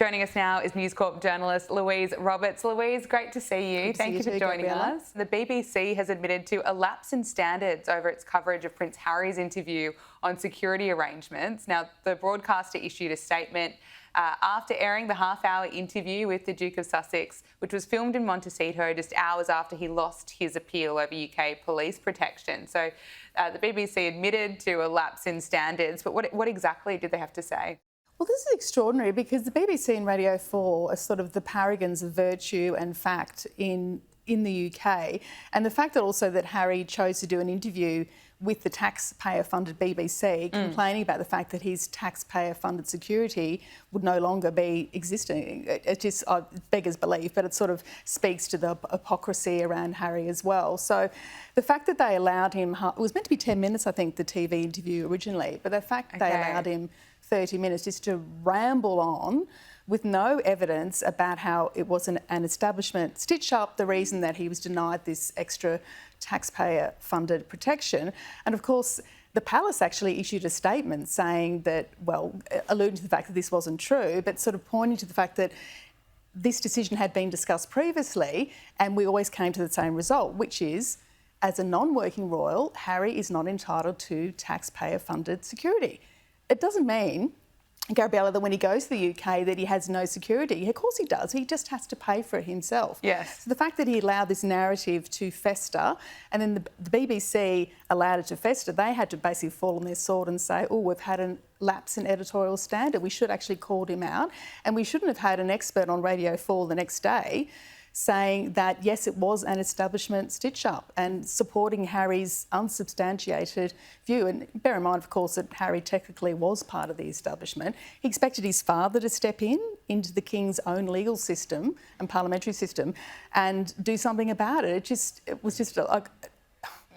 Joining us now is News Corp journalist Louise Roberts. Louise, great to see you. Thank you for joining us. The BBC has admitted to a lapse in standards over its coverage of Prince Harry's interview on security arrangements. Now, the broadcaster issued a statement after airing the half-hour interview with the Duke of Sussex, which was filmed in Montecito just hours after he lost his appeal over UK police protection. So the BBC admitted to a lapse in standards, but what exactly did they have to say? Well, this is extraordinary because the BBC and Radio 4 are sort of the paragons of virtue and fact in the UK. And the fact that also that Harry chose to do an interview with the taxpayer-funded BBC, complaining about the fact that his taxpayer-funded security would no longer be existing. It just beggars belief, but it sort of speaks to the hypocrisy around Harry as well. So the fact that they allowed him, it was meant to be 10 minutes, I think, the TV interview originally, but the fact they allowed him 30 minutes just to ramble on with no evidence about how it was an establishment stitch up the reason that he was denied this extra taxpayer-funded protection. And of course, the palace actually issued a statement saying that, well, alluding to the fact that this wasn't true, but sort of pointing to the fact that this decision had been discussed previously and we always came to the same result, which is, as a non-working royal, Harry is not entitled to taxpayer-funded security. It doesn't mean, Gabriella, that when he goes to the UK that he has no security. Of course he does. He just has to pay for it himself. Yes. So the fact that he allowed this narrative to fester and then the BBC allowed it to fester, they had to basically fall on their sword and say, oh, we've had a lapse in editorial standard. We should actually call him out. And we shouldn't have had an expert on Radio 4 the next day saying that, yes, it was an establishment stitch-up and supporting Harry's unsubstantiated view. And bear in mind, of course, that Harry technically was part of the establishment. He expected his father to step into the King's own legal system and parliamentary system and do something about it. It was just like...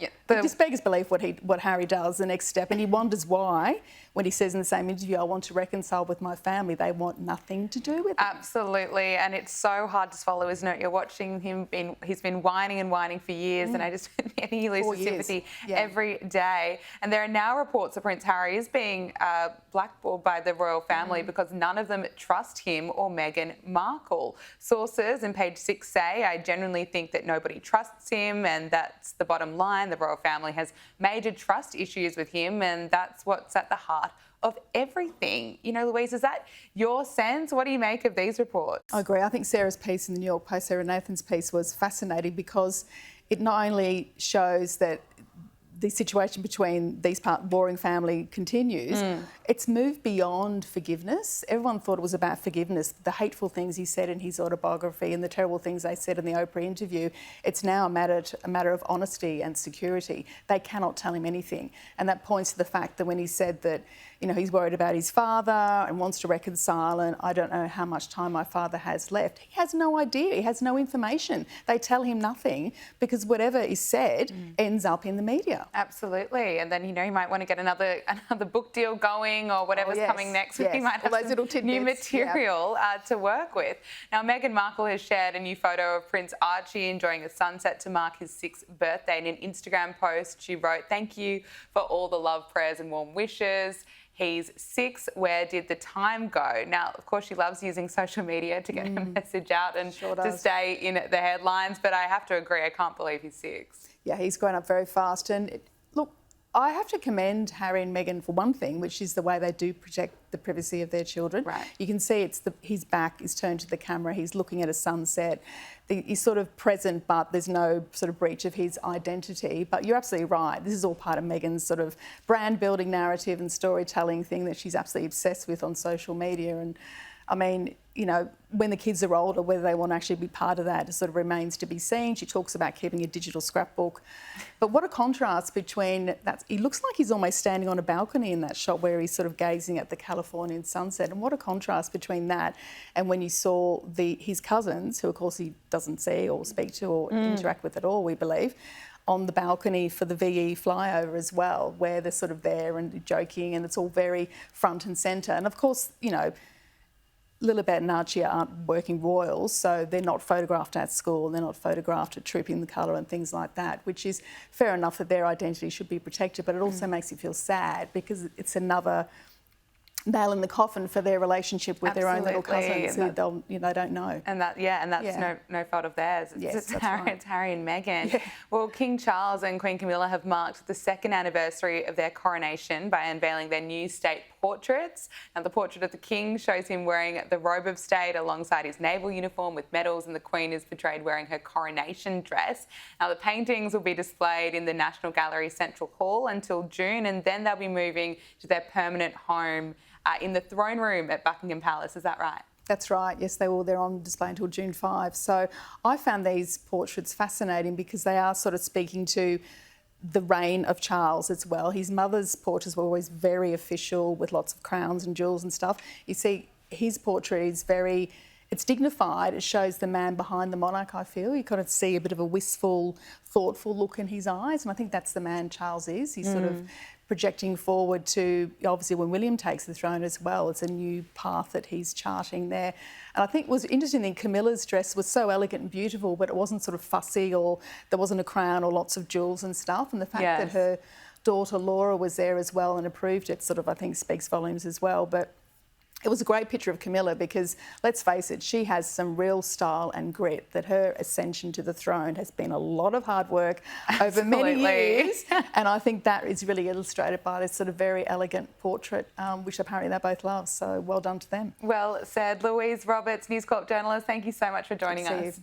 It just beggars belief what Harry does the next step, and he wonders why, when he says in the same interview, I want to reconcile with my family, they want nothing to do with it. Absolutely, and it's so hard to swallow, isn't it? You're watching him, he's been whining and whining for years, and I think he loses sympathy every day. And there are now reports that Prince Harry is being blackballed by the royal family because none of them trust him or Meghan Markle. Sources in Page 6 say, I genuinely think that nobody trusts him, and that's the bottom line. The royal family has major trust issues with him, and that's what's at the heart of everything. You know, Louise, is that your sense? What do you make of these reports? I agree. I think Sarah's piece in the New York Post, Sarah Nathan's piece, was fascinating because it not only shows that the situation between these warring family continues, it's moved beyond forgiveness. Everyone thought it was about forgiveness. The hateful things he said in his autobiography and the terrible things they said in the Oprah interview, it's now a matter of honesty and security. They cannot tell him anything. And that points to the fact that when he said that, you know, he's worried about his father and wants to reconcile and I don't know how much time my father has left, he has no idea. He has no information. They tell him nothing because whatever is said ends up in the media. Absolutely. And then, you know, he might want to get another book deal going or whatever's coming next. Yes. He might have those little tidbits, new material to work with. Now, Meghan Markle has shared a new photo of Prince Archie enjoying a sunset to mark his 6th birthday. In an Instagram post, she wrote, "Thank you for all the love, prayers and warm wishes. He's 6. Where did the time go?" Now, of course, she loves using social media to get her message out and to stay in the headlines. But I have to agree, I can't believe he's 6. Yeah, he's grown up very fast. And look, I have to commend Harry and Meghan for one thing, which is the way they do protect the privacy of their children. Right. You can see his back is turned to the camera. He's looking at a sunset. He's sort of present, but there's no sort of breach of his identity. But you're absolutely right. This is all part of Meghan's sort of brand-building narrative and storytelling thing that she's absolutely obsessed with on social media. And I mean, you know, when the kids are older, whether they want to actually be part of that, it sort of remains to be seen. She talks about keeping a digital scrapbook. But what a contrast between that. He looks like he's almost standing on a balcony in that shot where he's sort of gazing at the Californian sunset. And what a contrast between that and when you saw his cousins, who of course he doesn't see or speak to or interact with at all, we believe, on the balcony for the VE flyover as well, where they're sort of there and joking and it's all very front and centre. And of course, you know, Lilibet and Archie aren't working royals, so they're not photographed at school, they're not photographed at Trooping the Colour and things like that, which is fair enough that their identity should be protected, but it also makes you feel sad because it's another nail in the coffin for their relationship with their own little cousins who they don't know. And that's no fault of theirs. It's Harry and Meghan. Yeah. Well, King Charles and Queen Camilla have marked the 2nd anniversary of their coronation by unveiling their new state portraits. Now, the portrait of the King shows him wearing the robe of state alongside his naval uniform with medals, and the Queen is portrayed wearing her coronation dress. Now, the paintings will be displayed in the National Gallery Central Hall until June, and then they'll be moving to their permanent home in the throne room at Buckingham Palace. Is that right? That's right. Yes, they're on display until June 5. So I found these portraits fascinating because they are sort of speaking to the reign of Charles as well. His mother's portraits were always very official with lots of crowns and jewels and stuff. You see, his portrait is it's dignified. It shows the man behind the monarch, I feel. You kind of see a bit of a wistful, thoughtful look in his eyes. And I think that's the man Charles is. He's sort of projecting forward to, obviously, when William takes the throne as well. It's a new path that he's charting there. And I think what was interesting in Camilla's dress was so elegant and beautiful, but it wasn't sort of fussy, or there wasn't a crown or lots of jewels and stuff. And the fact that her daughter Laura was there as well and approved it sort of, I think, speaks volumes as well. But it was a great picture of Camilla because, let's face it, she has some real style and grit, that her ascension to the throne has been a lot of hard work over many years. And I think that is really illustrated by this sort of very elegant portrait, which apparently they both love. So well done to them. Well said. Louise Roberts, News Corp journalist, thank you so much for joining us.